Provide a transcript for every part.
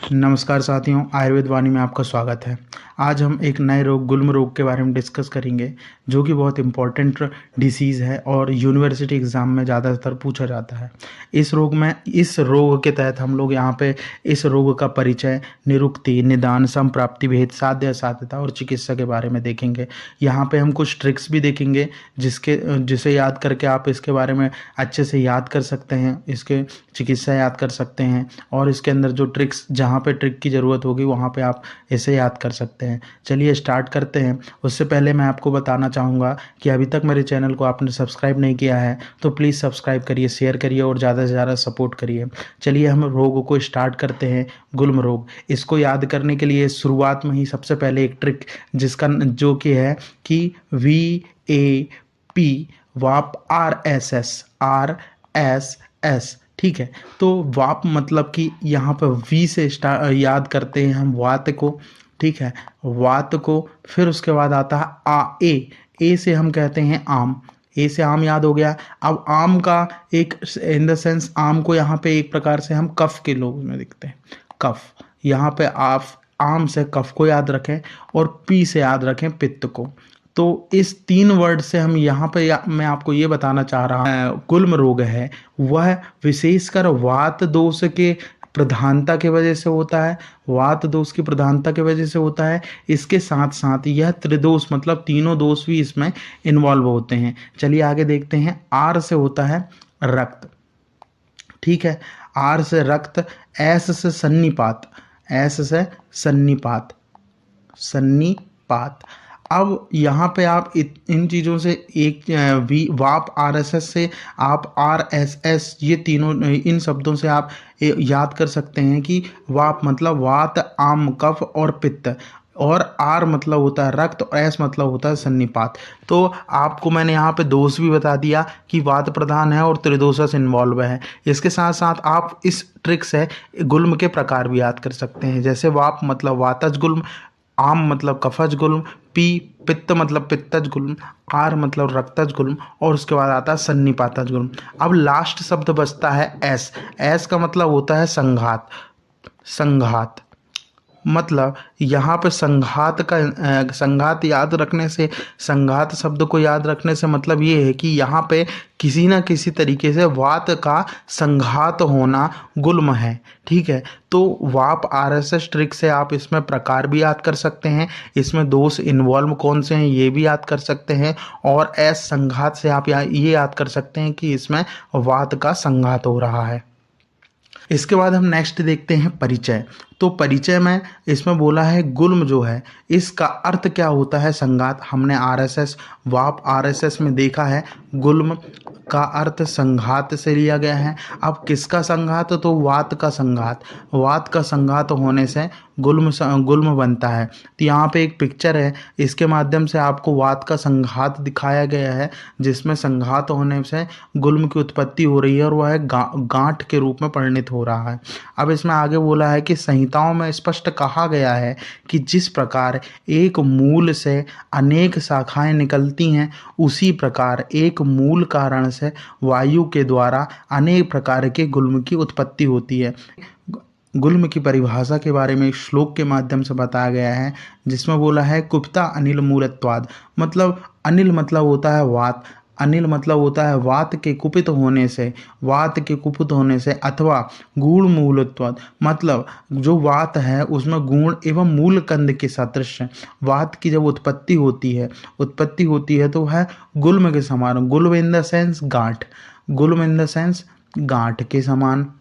नमस्कार साथियों, आयुर्वेद वाणी में आपका स्वागत है। आज हम एक नए रोग गुल्म रोग के बारे में डिस्कस करेंगे, जो कि बहुत इम्पोर्टेंट डिसीज़ है और यूनिवर्सिटी एग्ज़ाम में ज़्यादातर पूछा जाता है। इस रोग के तहत हम लोग यहाँ पे इस रोग का परिचय, निरुक्ति, निदान, संप्राप्ति, भेद, साध्य, असाध्यता और चिकित्सा के बारे में देखेंगे। यहाँ पे हम कुछ ट्रिक्स भी देखेंगे जिसे याद करके आप इसके बारे में अच्छे से याद कर सकते हैं, इसके चिकित्सा याद कर सकते हैं और इसके अंदर जो ट्रिक्स, जहाँ पे ट्रिक की ज़रूरत होगी वहाँ पे आप इसे याद कर सकते हैं। चलिए स्टार्ट करते हैं। उससे पहले मैं आपको बताना चाहूँगा कि अभी तक मेरे चैनल को आपने सब्सक्राइब नहीं किया है तो प्लीज़ सब्सक्राइब करिए, शेयर करिए और ज़्यादा से ज़्यादा सपोर्ट करिए। चलिए हम रोग को स्टार्ट करते हैं। गुल्म रोग, इसको याद करने के लिए शुरुआत में ही सबसे पहले एक ट्रिक जो कि है कि VAP वाप RSS, ठीक है। तो वाप मतलब कि यहाँ पर वी से याद करते हैं हम वात को, ठीक है, वात को। फिर उसके बाद आता है ए से हम कहते हैं आम, ए से आम याद हो गया। अब आम का एक इन द सेंस आम को यहाँ पे एक प्रकार से हम कफ के लोग में दिखते हैं, कफ। यहाँ पे आप आम से कफ को याद रखें और पी से याद रखें पित्त को। तो इस 3 वर्ड से हम यहाँ पे मैं आपको ये बताना चाह रहा हूँ, गुल्म रोग है वह विशेषकर वात दोष के प्रधानता की वजह से होता है, वात दोष की प्रधानता की वजह से होता है। इसके साथ साथ यह त्रिदोष मतलब तीनों दोष भी इसमें इन्वॉल्व होते हैं। चलिए आगे देखते हैं। आर से होता है रक्त, ठीक है, आर से रक्त। एस से सन्निपात, एस से सन्निपात, सन्निपात। अब यहाँ पे आप इन चीज़ों से वाप RSS से आप RSS, ये तीनों इन शब्दों से आप याद कर सकते हैं कि वाप मतलब वात, आम, कफ और पित्त, और आर मतलब होता है रक्त और एस मतलब होता है सन्निपात। तो आपको मैंने यहाँ पे दोष भी बता दिया कि वात प्रधान है और त्रिदोषस इन्वॉल्व है। इसके साथ साथ आप इस ट्रिक से गुल्म के प्रकार भी याद कर सकते हैं, जैसे वाप मतलब वातज गुल्म, आम मतलब कफज गुल्म, पित्त मतलब पित्तज गुल्म, आर मतलब रक्तज गुल्म और उसके बाद आता है सन्निपातज गुल्म। अब लास्ट शब्द बचता है एस। एस का मतलब होता है संघात, संघात मतलब यहाँ पे संघात याद रखने से, संघात शब्द को याद रखने से मतलब ये है कि यहाँ पे किसी ना किसी तरीके से वात का संघात होना गुल्म है, ठीक है। तो वाप RSS ट्रिक से आप इसमें प्रकार भी याद कर सकते हैं, इसमें दोष इन्वॉल्व कौन से हैं ये भी याद कर सकते हैं, और एस संघात से आप ये याद कर सकते हैं कि इसमें वात का संघात हो रहा है। इसके बाद हम नेक्स्ट देखते हैं परिचय। तो परिचय में इसमें बोला है गुल्म जो है इसका अर्थ क्या होता है, संघात। हमने RSS वाप RSS में देखा है गुल्म का अर्थ संघात से लिया गया है। अब किसका संघात, तो वात का संघात, वात का संघात होने से गुल्म बनता है। तो यहाँ पे एक पिक्चर है, इसके माध्यम से आपको वात का संघात दिखाया गया है, जिसमें संघात होने से गुल्म की उत्पत्ति हो रही है और वह गांठ के रूप में परिणित हो रहा है। अब इसमें आगे बोला है कि संहिताओं में स्पष्ट कहा गया है कि जिस प्रकार एक मूल से अनेक शाखाएं निकलती हैं, उसी प्रकार एक मूल कारण से वायु के द्वारा अनेक प्रकार के गुल्म की उत्पत्ति होती है। गुल्म की परिभाषा के बारे में एक श्लोक के माध्यम से बताया गया है, जिसमें बोला है कुप्ता अनिल मूलत्वाद, मतलब अनिल मतलब होता है वात, अनिल मतलब होता है वात के कुपित होने से, वात के कुपित होने से, अथवा गुण मूलत्वाद मतलब जो वात है उसमें गुण एवं मूल कंद के सदृश वात की जब उत्पत्ति होती है तो वह गुल्म के समान, गुल्म इन द सेंस गांठ, गुल्म इन द सेंस गांठ के समान।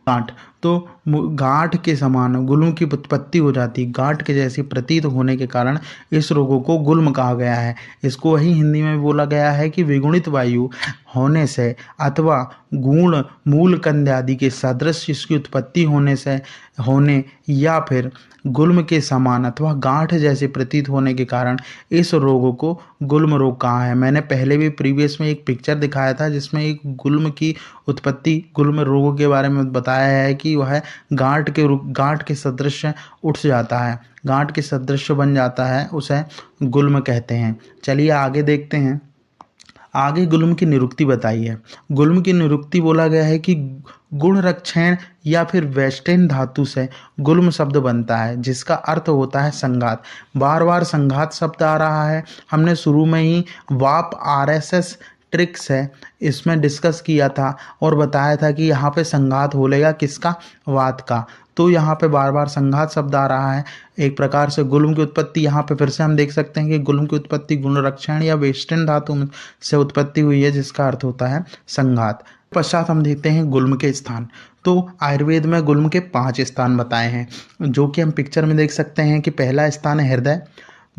गांठ, तो गांठ के समान गुल्म की उत्पत्ति हो जाती, गांठ के जैसी प्रतीत होने के कारण इस रोगों को गुल्म कहा गया है। इसको वही हिंदी में बोला गया है कि विगुणित वायु होने से अथवा गुण मूल कंद आदि के सदृश इसकी उत्पत्ति होने या फिर गुल्म के समान अथवा गांठ जैसे प्रतीत होने के कारण इस रोग को गुल्म रोग कहा है। मैंने पहले भी प्रीवियस में एक पिक्चर दिखाया था जिसमें एक गुल्म की उत्पत्ति, गुल्म रोग के बारे में बताया है कि वह गांठ के सदृश उठ जाता है, गांठ के सदृश बन जाता है, उसे गुल्म कहते हैं। चलिए आगे देखते हैं। आगे गुल्म की निरुक्ति बताई है। गुल्म की निरुक्ति बोला गया है कि गुण रक्षण या फिर वेस्टेन धातु से गुल्म शब्द बनता है, जिसका अर्थ होता है संघात। बार बार संघात शब्द आ रहा है। हमने शुरू में ही वाप RSS ट्रिक्स है इसमें डिस्कस किया था और बताया था कि यहाँ पे संघात होलेगा किसका, वात का। तो यहाँ पे बार बार संघात शब्द आ रहा है। एक प्रकार से गुल्म की उत्पत्ति यहाँ पे फिर से हम देख सकते हैं कि गुल्म की उत्पत्ति गुण रक्षण या वेस्टर्न धातु से उत्पत्ति हुई है, जिसका अर्थ होता है संघात। पश्चात हम देखते हैं गुल्म के स्थान। तो आयुर्वेद में गुल्म के 5 स्थान बताए हैं, जो कि हम पिक्चर में देख सकते हैं कि पहला स्थान है हृदय,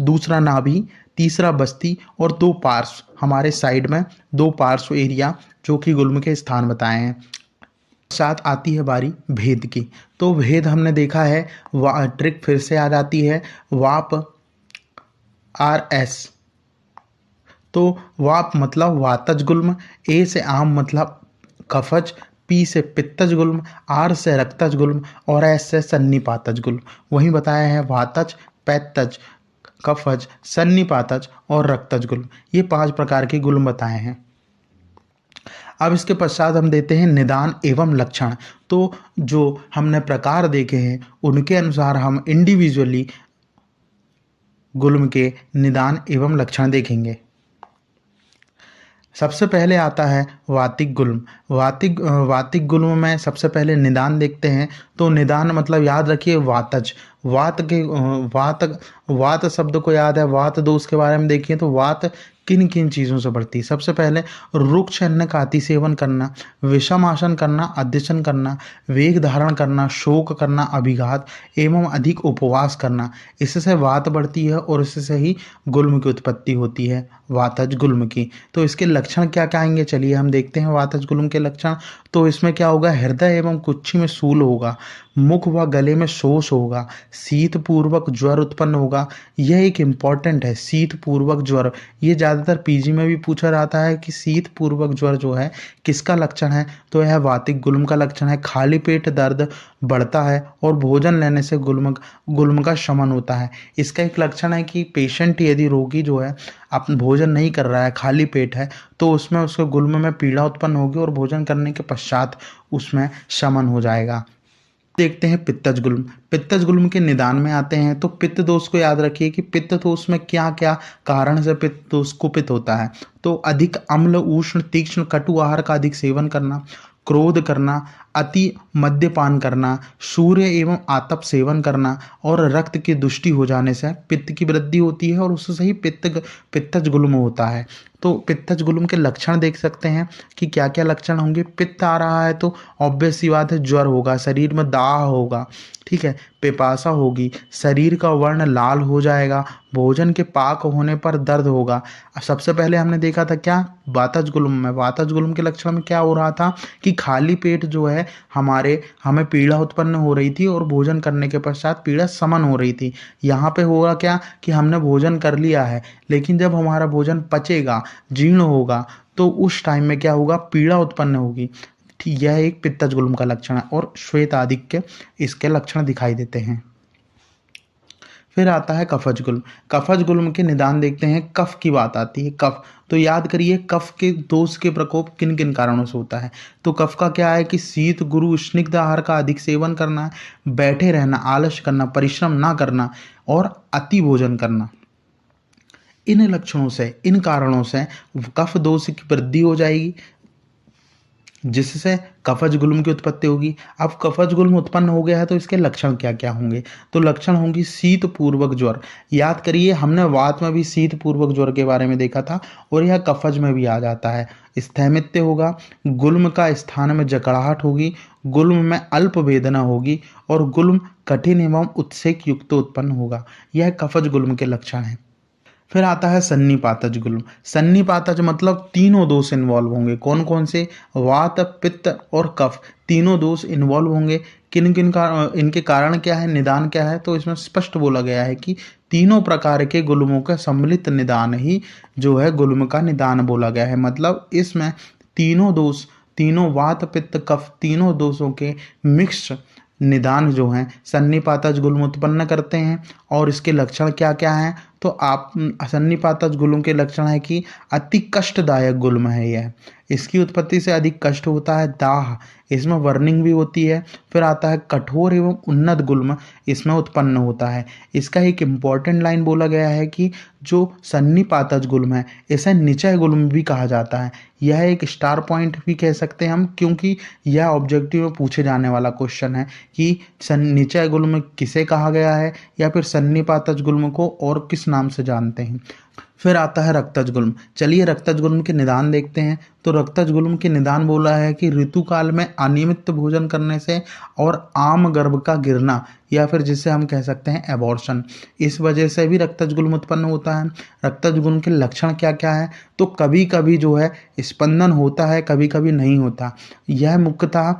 दूसरा नाभि, तीसरा बस्ती और 2 पार्श्व हमारे साइड में 2 पार्श्व एरिया जो कि गुल्म के स्थान बताए हैं। साथ आती है बारी भेद की। तो भेद हमने देखा है, ट्रिक फिर से आ जाती है, वाप RS। तो वाप मतलब वातज गुल्म, ए से आम मतलब कफज, पी से पित्तज गुल्म, आर से रक्तज गुल्म और एस से सन्निपातज गुल्म। वहीं बताया है वातज, पैत्तज, कफज, सन्निपातज और रक्तज गुल्म। ये 5 प्रकार के गुल्म बताए हैं। अब इसके पश्चात हम देते हैं निदान एवं लक्षण। तो जो हमने प्रकार देखे हैं उनके अनुसार हम इंडिविजुअली गुल्म के निदान एवं लक्षण देखेंगे। सबसे पहले आता है वातिक गुल्म। वातिक गुल्म में सबसे पहले निदान देखते हैं। तो निदान मतलब याद रखिए वातज, वात शब्द को याद है। वात दोष के बारे में देखिए तो वात किन किन चीज़ों से बढ़ती है। सबसे पहले रुक्ष अन्न का अति सेवन करना, विषम आसन करना, अध्यसन करना, वेग धारण करना, शोक करना, अभिघात एवं अधिक उपवास करना, इससे वात बढ़ती है और इससे ही गुल्म की उत्पत्ति होती है, वातज गुल्म की। तो इसके लक्षण क्या क्या आएंगे, चलिए हम देखते हैं वातज गुल्म के लक्षण। तो इसमें क्या होगा, हृदय एवं कुक्षी में शूल होगा, मुख व गले में शोष होगा, शीत पूर्वक ज्वर उत्पन्न होगा। यह एक इम्पॉर्टेंट है, शीत पूर्वक ज्वर। ये ज़्यादातर पीजी में भी पूछा जाता है कि शीत पूर्वक ज्वर जो है किसका लक्षण है, तो यह वातिक गुल्म का लक्षण है। खाली पेट दर्द बढ़ता है और भोजन लेने से गुल्म का शमन होता है। इसका एक लक्षण है कि पेशेंट यदि रोगी जो है आप भोजन नहीं कर रहा है, खाली पेट है, तो उसमें उसके गुल्म में पीड़ा उत्पन्न होगी और भोजन करने के पश्चात उसमें शमन हो जाएगा। देखते हैं पित्तज गुल्म। पित्तज गुल्म के निदान में आते हैं। तो पित्त दोष को याद रखिए कि पित्त दोष में क्या क्या कारण से पित्त दोष कुपित होता है। तो अधिक अम्ल, उष्ण, तीक्ष्ण, कटु आहार का अधिक सेवन करना, क्रोध करना, अति मद्यपान करना, सूर्य एवं आतप सेवन करना और रक्त की दुष्टि हो जाने से पित्त की वृद्धि होती है और उससे ही पित्तज गुल्म होता है। तो पित्तज गुल्म के लक्षण देख सकते हैं कि क्या क्या लक्षण होंगे। पित्त आ रहा है तो ऑब्वियस सी बात है ज्वर होगा, शरीर में दाह होगा, ठीक है, पिपासा होगी, शरीर का वर्ण लाल हो जाएगा, भोजन के पाक होने पर दर्द होगा। सबसे पहले हमने देखा था क्या, वातज गुल्म में। वातज गुल्म के लक्षण में क्या हो रहा था कि खाली पेट जो है हमें पीड़ा उत्पन्न हो रही थी और भोजन करने के पश्चात पीड़ा शमन हो रही थी। यहाँ पे होगा क्या कि हमने भोजन कर लिया है, लेकिन जब हमारा भोजन पचेगा, जीर्ण होगा, तो उस टाइम में क्या होगा, पीड़ा उत्पन्न होगी। यह एक पित्तज गुल्म का लक्षण है और श्वेत आधिक्य इसके लक्षण दिखाई देते हैं। फिर आता है कफज गुल्म। कफज गुल्म के निदान देखते हैं। कफ की बात आती है। कफ, तो याद करिए कफ के दोष के प्रकोप किन किन कारणों से होता है। तो कफ का क्या है कि शीत, गुरु, स्निग्ध आहार का अधिक सेवन करना, बैठे रहना, आलस्य करना, परिश्रम ना करना और अति भोजन करना। इन लक्षणों से, इन कारणों से कफ दोष की वृद्धि हो जाएगी, जिससे कफज गुल्म की उत्पत्ति होगी। अब कफज गुल्म उत्पन्न हो गया है तो इसके लक्षण क्या क्या होंगे। तो लक्षण होंगी शीत पूर्वक ज्वर। याद करिए हमने वात में भी शीत पूर्वक ज्वर के बारे में देखा था और यह कफज में भी आ जाता है। स्थैमित्य होगा, गुल्म का स्थान में जकड़ाहट होगी, गुल्म में अल्प वेदना होगी और गुल्म कठिन एवं उत्सेक युक्त उत्पन्न होगा। यह कफज गुल्म के लक्षण हैं। फिर आता है सन्निपातज गुल्म। सन्निपातज मतलब तीनों दोष इन्वॉल्व होंगे। कौन कौन से, वात, पित्त और कफ, तीनों दोष इन्वॉल्व होंगे। किन किन का, इनके कारण क्या है, निदान क्या है। तो इसमें स्पष्ट बोला गया है कि तीनों प्रकार के गुल्मों का सम्मिलित निदान ही जो है गुल्म का निदान बोला गया है। मतलब इसमें तीनों दोष, तीनों वात, पित्त, कफ, तीनों दोषों के मिक्स निदान जो हैं सन्निपातज गुल्म उत्पन्न करते हैं। और इसके लक्षण क्या क्या हैं, तो आप सन्निपातज गुल्म के लक्षण है कि अति कष्टदायक गुल्म है यह। इसकी उत्पत्ति से अधिक कष्ट होता है। दाह, इसमें वर्निंग भी होती है। फिर आता है कठोर एवं उन्नत गुल्म, इसमें उत्पन्न होता है। इसका एक इम्पॉर्टेंट लाइन बोला गया है कि जो सन्निपातज गुल्म है इसे निचय गुल्म भी कहा जाता है। यह एक स्टार पॉइंट भी कह सकते हैं हम, क्योंकि यह ऑब्जेक्टिव में पूछे जाने वाला क्वेश्चन है कि निचय गुल्म किसे कहा गया है या फिर सन्निपातज गुल्म को और किस नाम से जानते हैं। फिर आता है रक्तज गुल्म। चलिए रक्तज गुल्म के निदान देखते हैं। तो रक्तज गुल्म के निदान बोला है कि ऋतुकाल में अनियमित भोजन करने से और आम गर्भ का गिरना या फिर जिसे हम कह सकते हैं एबॉर्शन, इस वजह से भी रक्तज गुल्म उत्पन्न होता है। रक्तज गुल्म के लक्षण क्या क्या है? तो कभी कभी जो है स्पंदन होता है, कभी कभी नहीं होता। यह मुख्यतः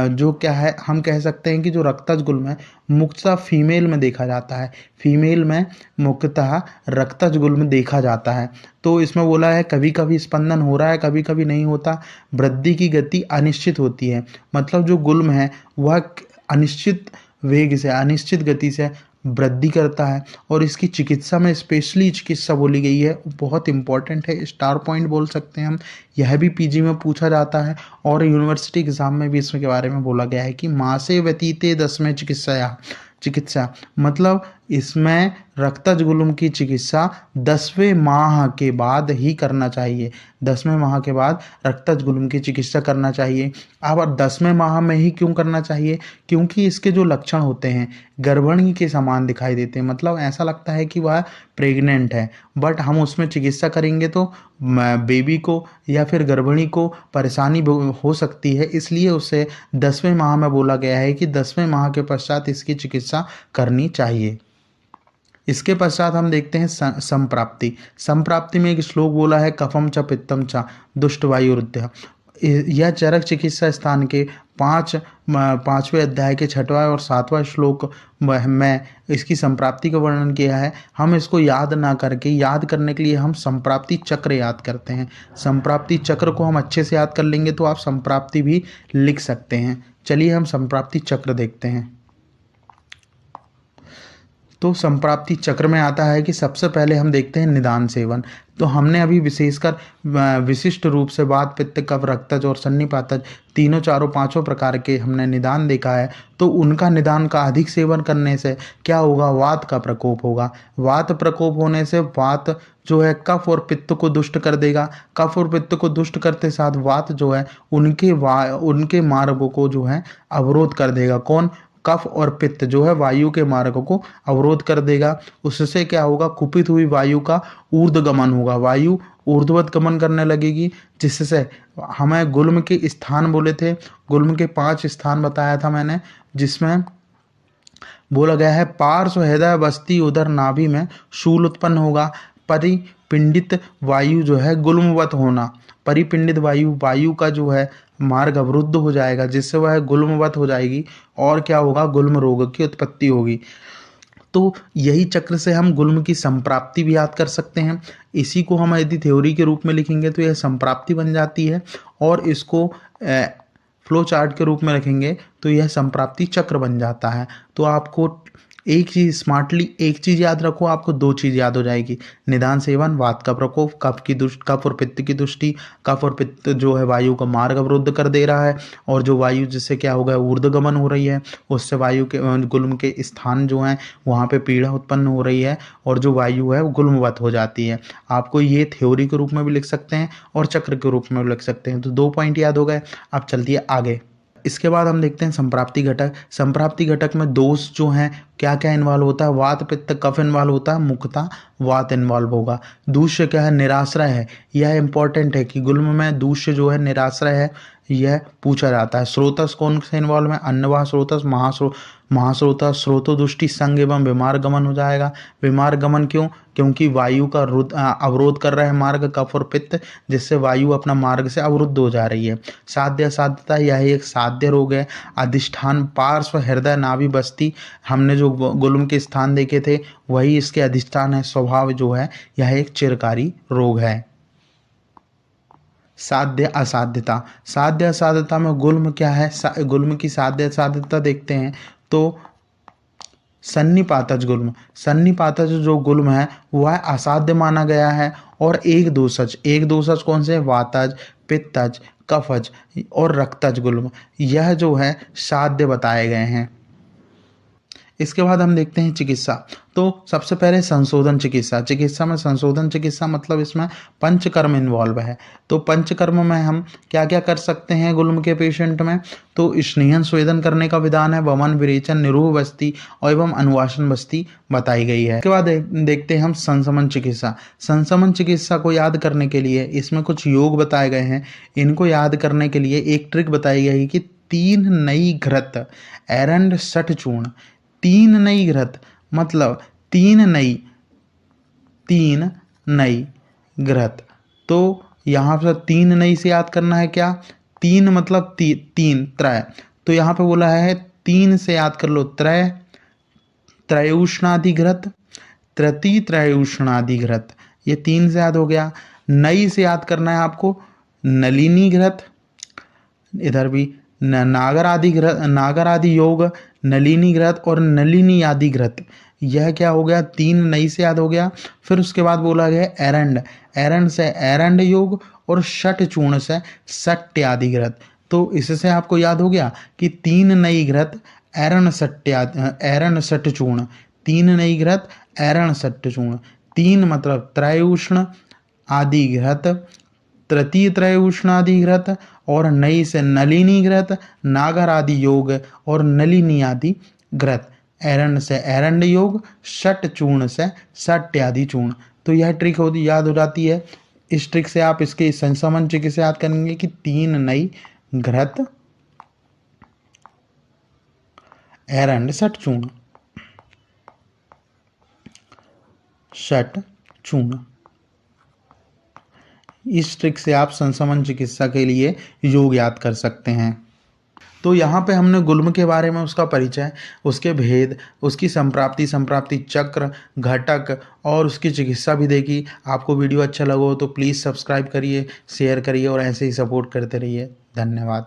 जो क्या है हम कह सकते हैं कि जो रक्तज गुल्म है मुख्यतः फीमेल में देखा जाता है। फीमेल में मुख्यतः रक्तज गुल्म देखा जाता है। तो इसमें बोला है कभी कभी स्पंदन हो रहा है, कभी कभी नहीं होता। वृद्धि की गति अनिश्चित होती है, मतलब जो गुल्म है वह अनिश्चित वेग से, अनिश्चित गति से वृद्धि करता है। और इसकी चिकित्सा में स्पेशली चिकित्सा बोली गई है, बहुत इंपॉर्टेंट है, स्टार पॉइंट बोल सकते हैं हम। यह भी पीजी में पूछा जाता है और यूनिवर्सिटी एग्जाम में भी इसके बारे में बोला गया है कि मासे व्यतीते 10वें चिकित्सा, मतलब इसमें रक्तज गुल्म की चिकित्सा 10वें माह के बाद ही करना चाहिए। 10वें माह के बाद रक्तज गुल्म की चिकित्सा करना चाहिए। अब 10वें माह में ही क्यों करना चाहिए? क्योंकि इसके जो लक्षण होते हैं गर्भिणी के समान दिखाई देते हैं, मतलब ऐसा लगता है कि वह प्रेग्नेंट है, बट हम उसमें चिकित्सा करेंगे तो बेबी को या फिर गर्भिणी को परेशानी हो सकती है। इसलिए उसे 10वें माह में बोला गया है कि 10वें माह के पश्चात इसकी चिकित्सा करनी चाहिए। इसके पश्चात हम देखते हैं संप्राप्ति। संप्राप्ति में एक श्लोक बोला है कफम च पित्तम च दुष्ट वायुरुद्ध। यह चरक चिकित्सा स्थान के 5वें अध्याय के 6वां और 7वां श्लोक में इसकी संप्राप्ति का वर्णन किया है। हम इसको याद ना करके, याद करने के लिए हम संप्राप्ति चक्र याद करते हैं। संप्राप्ति चक्र को हम अच्छे से याद कर लेंगे तो आप संप्राप्ति भी लिख सकते हैं। चलिए हम संप्राप्ति चक्र देखते हैं। तो संप्राप्ति चक्र में आता है कि सबसे पहले हम देखते हैं निदान सेवन। तो हमने अभी विशेषकर विशिष्ट रूप से वात, पित्त, कफ, रक्तज और सन्निपातज तीनों चारों पांचों प्रकार के हमने निदान देखा है। तो उनका निदान का अधिक सेवन करने से क्या होगा? वात का प्रकोप होगा। वात प्रकोप होने से वात जो है कफ और पित्त को दुष्ट कर देगा। कफ और पित्त को दुष्ट करते साथ वात जो है उनके मार्गों को जो है अवरोध कर देगा। कौन? कफ और पित्त जो है वायु के मार्ग को अवरोध कर देगा। उससे क्या होगा? कुपित हुई वायु का ऊर्ध्वगमन होगा, वायु ऊर्ध्ववत गमन करने लगेगी, जिससे हमें गुल्म के स्थान बोले थे, गुल्म के 5 स्थान बताया था मैंने, जिसमें बोला गया है पार्श्व, हृदय, बस्ती, उदर, नाभि में शूल उत्पन्न होगा। परिपिंडित वायु जो है गुल्मवत होना, परिपिंडित वायु का जो है मार्ग अवरुद्ध हो जाएगा, जिससे वह गुल्मवत हो जाएगी और क्या होगा? गुल्म रोग की उत्पत्ति होगी। तो यही चक्र से हम गुल्म की संप्राप्ति भी याद कर सकते हैं। इसी को हम यदि थ्योरी के रूप में लिखेंगे तो यह संप्राप्ति बन जाती है, और इसको फ्लो चार्ट के रूप में रखेंगे तो यह संप्राप्ति चक्र बन जाता है। तो आपको एक चीज़ स्मार्टली, एक चीज़ याद रखो, आपको 2 चीज़ याद हो जाएगी। निदान सेवन, वात का प्रकोप, कफ और पित्त की दुष्टि। कफ और पित्त जो है वायु का मार्ग अवरुद्ध कर दे रहा है, और जो वायु जिससे क्या हो गया? ऊर्ध्वगमन हो रही है, उससे वायु के गुल्म के स्थान जो हैं वहाँ पे पीड़ा उत्पन्न हो रही है, और जो वायु है वो गुल्मवत हो जाती है। आपको ये थ्योरी के रूप में भी लिख सकते हैं और चक्र के रूप में भी लिख सकते हैं। तो 2 पॉइंट याद हो गए। अब चलती है आगे। इसके बाद हम देखते हैं संप्राप्ति घटक। संप्राप्ति घटक में दोष जो हैं क्या क्या इन्वॉल्व होता है? वात, पित्त, कफ इन्वॉल्व होता है, मुख्यतः वात इन्वॉल्व होगा। दूष्य क्या है? निराश्रय है। यह इंपॉर्टेंट है कि गुल्म में दूष्य जो है निराश्रय है, यह पूछा जाता है। स्रोतस कौन से इन्वॉल्व है? अन्नवाह स्रोतस, महास्रोतस, स्रोतोदुष्टि, संग एवं विमार गमन हो जाएगा। विमार गमन क्यों? क्योंकि वायु का अवरोध कर रहे हैं मार्ग कफ और पित्त, जिससे वायु अपना मार्ग से अवरुद्ध हो जा रही है। साध्य असाध्यता, यह एक साध्य रोग है। अधिष्ठान, पार्श्व, हृदय, नाभि, बस्ती, हमने जो गुल्म के स्थान देखे थे वही इसके अधिष्ठान है। स्वभाव जो है यह एक चिरकारी रोग है। साध्य असाध्यता, साध्य असाध्यता में गुल्म क्या है? गुल्म की साध्य असाध्यता देखते हैं तो सन्निपातज गुल्म, सन्निपातज जो गुल्म है वह असाध्य माना गया है। और एक दोषज कौन से? वातज, पित्तज, कफज और रक्तज गुल्म, यह जो है साध्य बताए गए हैं। इसके बाद हम देखते हैं चिकित्सा। तो सबसे पहले संशोधन चिकित्सा। चिकित्सा में संशोधन चिकित्सा मतलब इसमें पंचकर्म इन्वॉल्व है। तो पंचकर्म में हम क्या क्या कर सकते हैं गुल्म के पेशेंट में? तो स्नेहन स्वेदन करने का विधान है, वमन, विरेचन, निरूह बस्ती और एवं अनुवासन बस्ती बताई गई है। इसके बाद देखते हैं हम संशमन चिकित्सा। संशमन चिकित्सा को याद करने के लिए इसमें कुछ योग बताए गए हैं। इनको याद करने के लिए एक ट्रिक बताई गई है कि 3 नई घृत एरंड 60 चूर्ण। 3 नई घृत मतलब 3 नई घृत। तो यहाँ पर 3 नई से याद करना है क्या? 3 मतलब 3 त्रय, तो यहाँ पे बोला है 3 से याद कर लो त्रय, त्रयोष्णाधिघृत, तृतीय त्रयोष्णाधिघृत, ये 3 से याद हो गया। नई से याद करना है आपको नलिनी घृत, इधर भी नागर आदि योग, नलिनी घृत और नलिनी आदि घृत, यह क्या हो गया? 3 नई से याद हो गया। फिर उसके बाद बोला गया एरंड, एरंड से एरंड योग और 60 चूर्ण से सट्य आदि घृत। तो इससे आपको याद हो गया कि 3 नई घृत एरण 60 चूर्ण, 3 नई घृत एरण 60 चूर्ण। 3 मतलब त्रयोष्ण आदि घृत, तृतीय त्रयोष्ण आदि घृत और नई से नलिनी घृत, नागर आदि योग और नलिनी आदि घृत, एरंड से एरंड योग, 60 चूर्ण से सट्य आदि चूर्ण। तो यह ट्रिक याद हो जाती है। इस ट्रिक से आप इसके संशमन चिकित्सा याद करेंगे कि 3 नई घृत एरंड 60 चूर्ण, 60 चूर्ण। इस ट्रिक से आप संशमन चिकित्सा के लिए योग याद कर सकते हैं। तो यहाँ पे हमने गुल्म के बारे में उसका परिचय, उसके भेद, उसकी संप्राप्ति चक्र, घटक और उसकी चिकित्सा भी देखी। आपको वीडियो अच्छा लगा हो तो प्लीज़ सब्सक्राइब करिए, शेयर करिए और ऐसे ही सपोर्ट करते रहिए। धन्यवाद।